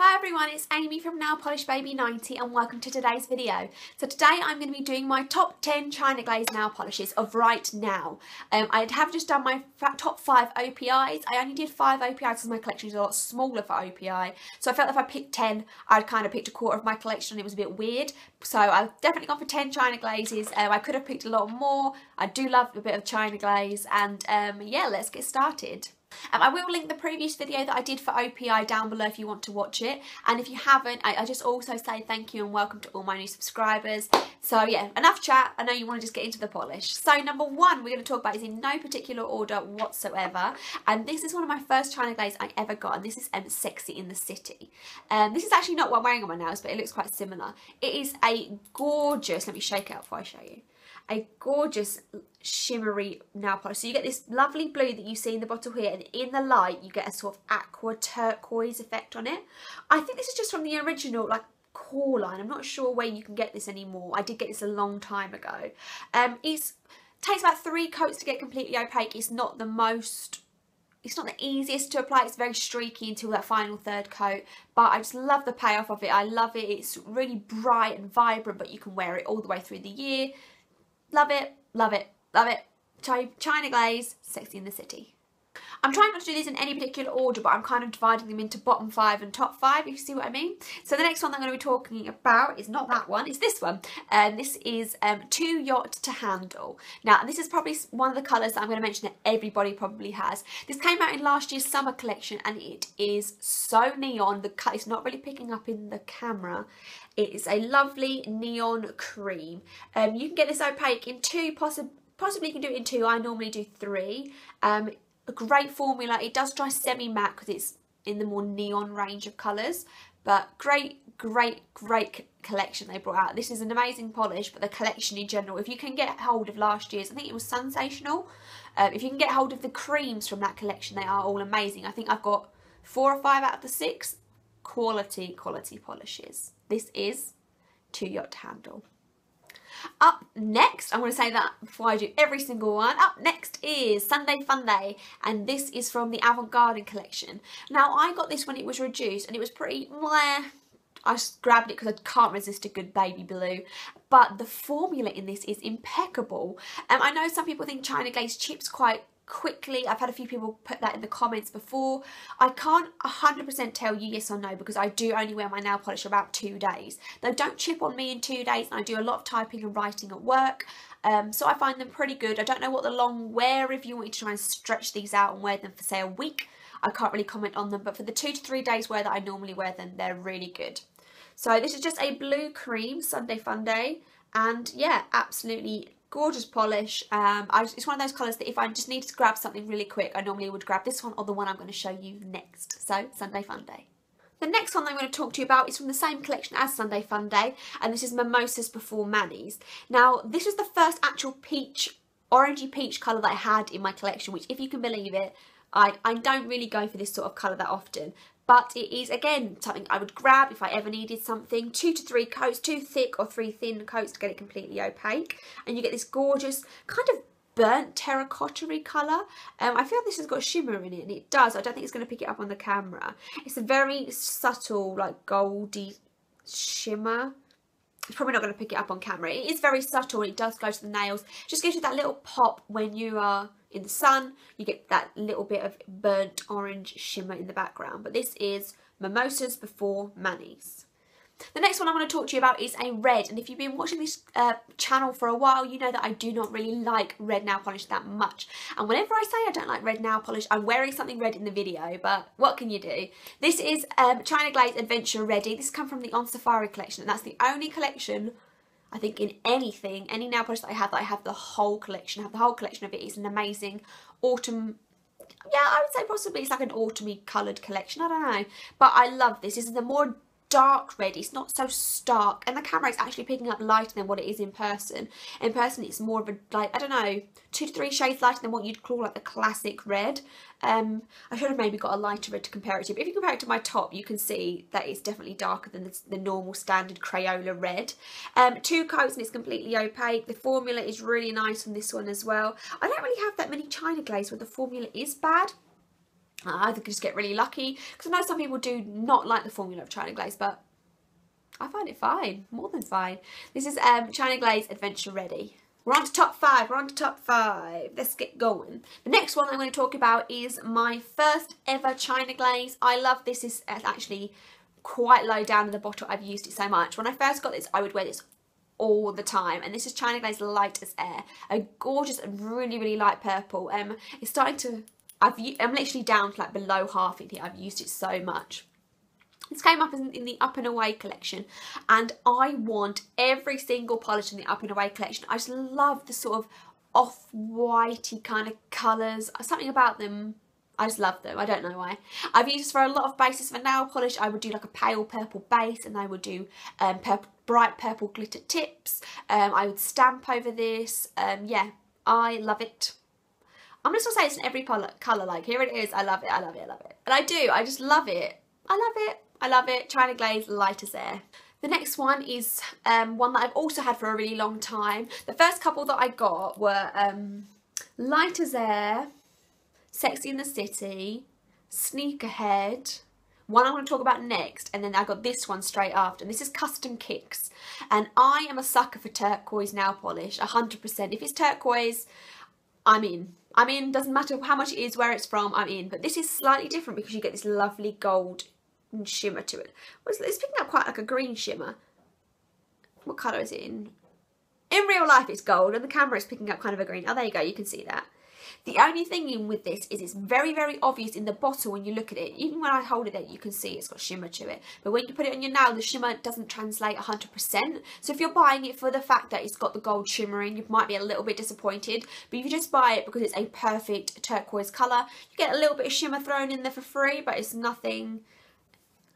Hi everyone, it's Amy from Nail Polish Baby 90 and welcome to today's video. So today I'm going to be doing my top 10 China Glaze nail polishes of right now. I have just done my top 5 OPIs. I only did 5 OPIs because my collection is a lot smaller for OPI. So I felt if I picked 10, I'd kind of picked a quarter of my collection and it was a bit weird. So I've definitely gone for 10 China Glazes. I could have picked a lot more. I do love a bit of China Glaze and yeah, let's get started. I will link the previous video that I did for OPI down below if you want to watch it, and if you haven't, I just also say thank you and welcome to all my new subscribers. So yeah, enough chat, I know you want to just get into the polish. So number one we're going to talk about is in no particular order whatsoever, and this is one of my first China Glaze I ever got, and this is Sexy in the City. This is actually not what I'm wearing on my nails, but it looks quite similar. It is a gorgeous, let me shake it out before I show you, a gorgeous shimmery nail polish. So you get this lovely blue that you see in the bottle here, and in the light you get a sort of aqua turquoise effect on it. I think this is just from the original like core line. I'm not sure where you can get this anymore. I did get this a long time ago. It takes about 3 coats to get completely opaque. It's not the easiest to apply. It's very streaky until that final 3rd coat, but I just love the payoff of it. I love it. It's really bright and vibrant, but you can wear it all the way through the year. Love it, love it, love it. China Glaze, Sexy in the City. I'm trying not to do these in any particular order, but I'm kind of dividing them into bottom 5 and top 5, if you see what I mean. So the next one that I'm going to be talking about is not that one, it's this one. This is Too Yacht to Handle. Now, this is probably one of the colours that I'm going to mention that everybody probably has. This came out in last year's summer collection, and it is so neon. The cut is not really picking up in the camera. It is a lovely neon cream. You can get this opaque in 2, possibly you can do it in 2. I normally do 3. A great formula. It does dry semi-matte because it's in the more neon range of colours, but great collection they brought out. This is an amazing polish, but the collection in general, if you can get hold of last year's, I think it was Sensational, if you can get hold of the creams from that collection, they are all amazing. I think I've got 4 or 5 out of the 6 quality polishes. This is Too Yacht to Handle. Up next, I'm going to say that before I do every single one, up next is Sunday Funday, and this is from the Avant Garden collection. Now, I got this when it was reduced, and it was pretty meh. I just grabbed it because I can't resist a good baby blue, but the formula in this is impeccable. I know some people think China Glaze chips quite quickly. I've had a few people put that in the comments before. I can't 100% tell you yes or no because I do only wear my nail polish for about 2 days. They don't chip on me in 2 days, and I do a lot of typing and writing at work, so I find them pretty good. I don't know what the long wear, if you want to try and stretch these out and wear them for say a week, I can't really comment on them, but for the 2 to 3 days wear that I normally wear them, they're really good. So this is just a blue cream Sunday Funday, and yeah, absolutely gorgeous polish. It's one of those colours that if I just need to grab something really quick, I normally would grab this one or the one I'm going to show you next. So, Sunday Funday. The next one I'm going to talk to you about is from the same collection as Sunday Funday, and this is Mimosas Before Manis. Now, this was the first actual orangey peach colour that I had in my collection, which, if you can believe it, I don't really go for this sort of colour that often. But it is, again, something I would grab if I ever needed something. 2 to 3 coats, 2 thick or 3 thin coats to get it completely opaque. And you get this gorgeous kind of burnt terracotta-y colour. I feel like this has got a shimmer in it, and it does. I don't think it's going to pick it up on the camera. It's a very subtle, like goldy shimmer. It's probably not going to pick it up on camera. It is very subtle, and it does go to the nails. Just gives you that little pop when you are in the sun. You get that little bit of burnt orange shimmer in the background. But this is Mimosas Before Manis. The next one I want to talk to you about is a red, and if you've been watching this channel for a while, you know that I do not really like red nail polish that much. And whenever I say I don't like red nail polish, I'm wearing something red in the video, but what can you do? This is China Glaze Adventure Ready. This comes from the On Safari collection, and that's the only collection, I think, in anything, any nail polish that I have the whole collection. I have the whole collection of it. It's an amazing autumn, yeah, I would say possibly it's like an autumny coloured collection. I don't know, but I love this. This is the more dark red. It's not so stark, and the camera is actually picking up lighter than what it is in person. In person it's more of a, like, I don't know, 2 to 3 shades lighter than what you'd call like the classic red. I should have maybe got a lighter red to compare it to, but if you compare it to my top, you can see that it's definitely darker than the normal standard Crayola red. 2 coats and it's completely opaque. The formula is really nice on this one as well. I don't really have that many China Glaze where the formula is bad. I either just get really lucky, because I know some people do not like the formula of China Glaze, but I find it fine, more than fine. This is China Glaze Adventure Ready. We're on to top 5, we're on to top 5. Let's get going. The next one I'm going to talk about is my first ever China Glaze. I love this. This is actually quite low down in the bottle. I've used it so much. When I first got this, I would wear this all the time, and this is China Glaze Light as Air. A gorgeous and really, really light purple. It's starting to, I'm literally down to like below half in here. I've used it so much. This came up in the Up and Away collection, and I want every single polish in the Up and Away collection. I just love the sort of off-whitey kind of colours. Something about them, I just love them. I don't know why. I've used this for a lot of bases for nail polish. I would do like a pale purple base, and I would do bright purple glitter tips. I would stamp over this. Yeah, I love it. I'm just going to say it's in every colour. Like, here it is. I love it, I love it, I love it. And I do. I just love it. I love it. I love it. China Glaze Light as Air. The next one is one that I've also had for a really long time. The first couple that I got were Light as Air, Sexy in the City, Sneakerhead, one I'm going to talk about next, and then I got this one straight after. And this is Custom Kicks. And I am a sucker for turquoise nail polish, 100%. If it's turquoise, I'm in. I'm in. Doesn't matter how much it is, where it's from, I'm in. But this is slightly different because you get this lovely gold shimmer to it. It's picking up quite like a green shimmer. What colour is it in? In real life it's gold, and the camera is picking up kind of a green. Oh, there you go, you can see that. The only thing in with this is it's very, very obvious in the bottle when you look at it. Even when I hold it there, you can see it's got shimmer to it. But when you put it on your nail, the shimmer doesn't translate 100%. So if you're buying it for the fact that it's got the gold shimmering, you might be a little bit disappointed. But if you just buy it because it's a perfect turquoise colour, you get a little bit of shimmer thrown in there for free, but it's nothing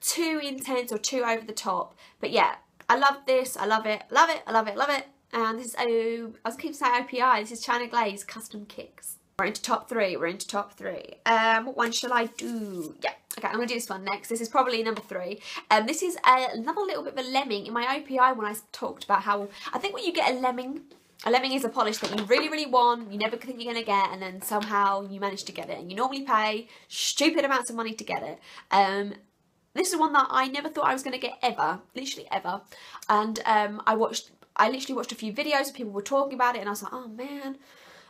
too intense or too over the top. But yeah, I love this. I love it. Love it. I love it. Love it. And this is, I was keep saying OPI. This is China Glaze Custom Kicks. We're into top 3. We're into top 3. What one shall I do? Yeah. Okay, I'm going to do this one next. This is probably number 3. This is another little bit of a lemming. In my OPI, when I talked about how, I think when you get a lemming is a polish that you really, really want, you never think you're going to get, and then somehow you manage to get it. And you normally pay stupid amounts of money to get it. This is one that I never thought I was going to get ever, literally ever. And I literally watched a few videos, people were talking about it, and I was like, oh man.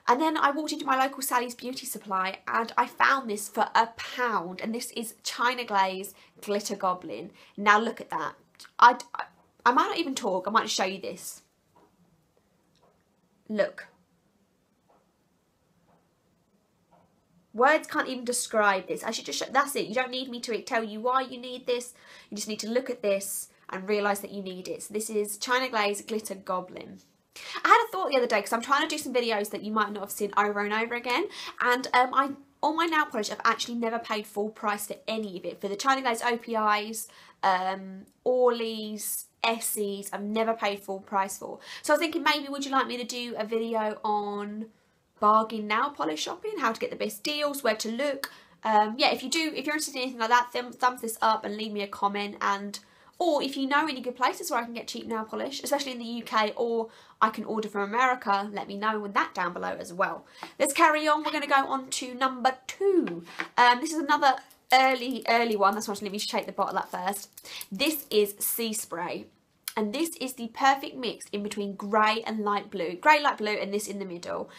And then I walked into my local Sally's Beauty Supply, and I found this for £1, and this is China Glaze Glitter Goblin. Now look at that. I might not even talk, I might just show you this. Look. Words can't even describe this. I should just show, that's it. You don't need me to tell you why you need this. You just need to look at this and realise that you need it. So this is China Glaze Glitter Goblin. I had a thought the other day because I'm trying to do some videos that you might not have seen over and over again. And on my nail polish, I've actually never paid full price for any of it. For the China Glaze OPIs, Orleys, Essies, I've never paid full price for. So I was thinking, maybe would you like me to do a video on bargain nail polish shopping, how to get the best deals, where to look. Yeah, if you're interested in anything like that, thumbs this up and leave me a comment. And or if you know any good places where I can get cheap nail polish, especially in the UK, or I can order from America, let me know with that down below as well. Let's carry on. We're going to go on to number 2. This is another early one. That's why I'm going to take the bottle up first. This is Sea Spray. And this is the perfect mix in between grey and light blue. Grey, light blue, and this in the middle.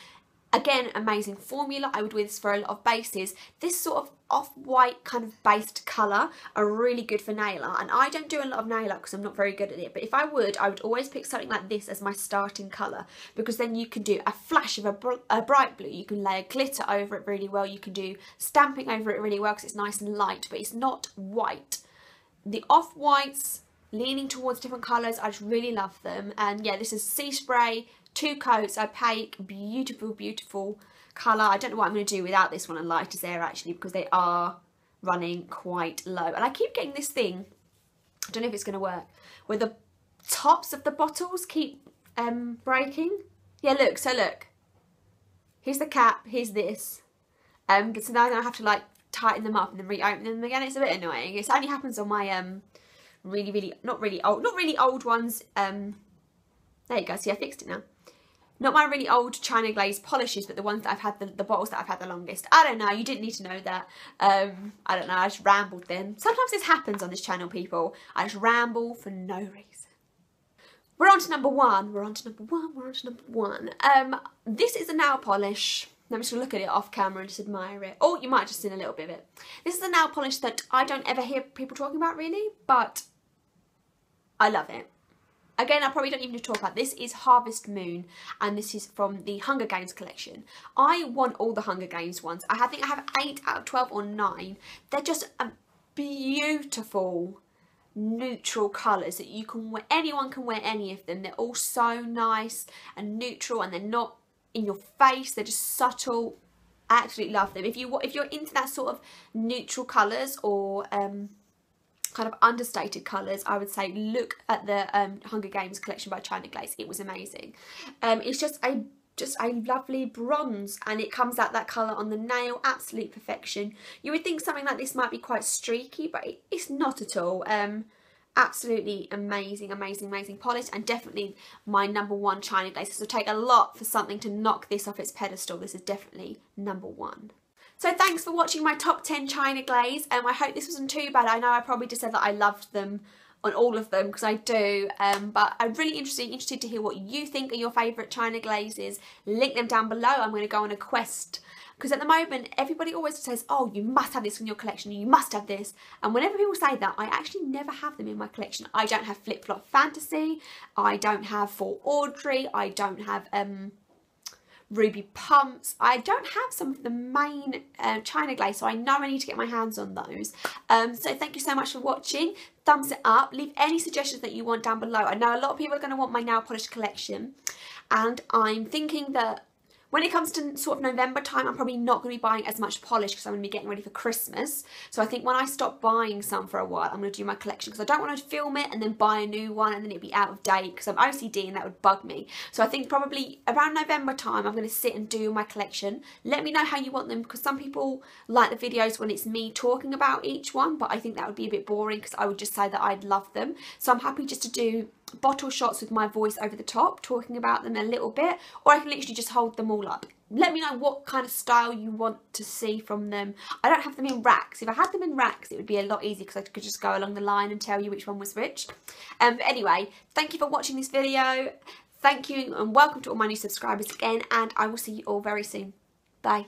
Again, amazing formula. I would wear this for a lot of bases. This sort of off-white kind of based colour are really good for nail art. And I don't do a lot of nail art because I'm not very good at it. But if I would always pick something like this as my starting colour. Because then you can do a flash of a bright blue. You can layer glitter over it really well. You can do stamping over it really well because it's nice and light. But it's not white. The off-whites, leaning towards different colours, I just really love them. And yeah, this is Sea Spray. 2 coats, opaque, beautiful, beautiful colour. I don't know what I'm going to do without this one and Light as Air actually, because they are running quite low. And I keep getting this thing, I don't know if it's going to work, where the tops of the bottles keep breaking. Yeah, look, so look. Here's the cap, here's this. So now I have to like tighten them up and then reopen them again. It's a bit annoying. It only happens on my not really old ones. There you go, see I fixed it now. Not my really old China Glaze polishes, but the ones that I've had, the bottles that I've had the longest. I don't know, you didn't need to know that. I don't know, I just rambled then. Sometimes this happens on this channel, people. I just ramble for no reason. We're on to number one. This is a nail polish. I'm just going to look at it off camera and just admire it. Oh, you might have just seen a little bit of it. This is a nail polish that I don't ever hear people talking about really, but I love it. Again, I probably don't even need to talk about this. Is Harvest Moon, and this is from the Hunger Games collection. I want all the Hunger Games ones. I think I have 8 out of 12 or 9. They're just beautiful neutral colours that you can wear. Anyone can wear any of them. They're all so nice and neutral, and they're not in your face. They're just subtle. I absolutely love them. If you're into that sort of neutral colours or kind of understated colours, I would say look at the Hunger Games collection by China Glaze. It was amazing. It's just a lovely bronze, and it comes out that colour on the nail, absolute perfection. You would think something like this might be quite streaky, but it's not at all. Absolutely amazing polish, and definitely my number one China Glaze. This will take a lot for something to knock this off its pedestal. This is definitely number one. So thanks for watching my top 10 China Glaze. I hope this wasn't too bad. I know I probably just said that I loved them on all of them, because I do, but I'm really interested to hear what you think are your favourite China Glazes. Link them down below. I'm going to go on a quest, because at the moment everybody always says, oh, you must have this in your collection, you must have this, and whenever people say that, I actually never have them in my collection. I don't have Flip Flop Fantasy, I don't have For Audrey, I don't have Ruby Pumps. I don't have some of the main China Glaze, so I know I need to get my hands on those. So thank you so much for watching. Thumbs it up. Leave any suggestions that you want down below. I know a lot of people are going to want my nail polish collection, and I'm thinking that when it comes to sort of November time, I'm probably not going to be buying as much polish because I'm going to be getting ready for Christmas. So I think when I stop buying some for a while, I'm going to do my collection, because I don't want to film it and then buy a new one and then it'd be out of date, because I'm OCD and that would bug me. So I think probably around November time, I'm going to sit and do my collection. Let me know how you want them, because some people like the videos when it's me talking about each one, but I think that would be a bit boring because I would just say that I'd love them. So I'm happy just to do bottle shots with my voice over the top, talking about them a little bit, or I can literally just hold them all up. Let me know what kind of style you want to see from them. I don't have them in racks. If I had them in racks, it would be a lot easier, because I could just go along the line and tell you which one was which. But anyway, thank you for watching this video. Thank you and welcome to all my new subscribers again, and I will see you all very soon. Bye.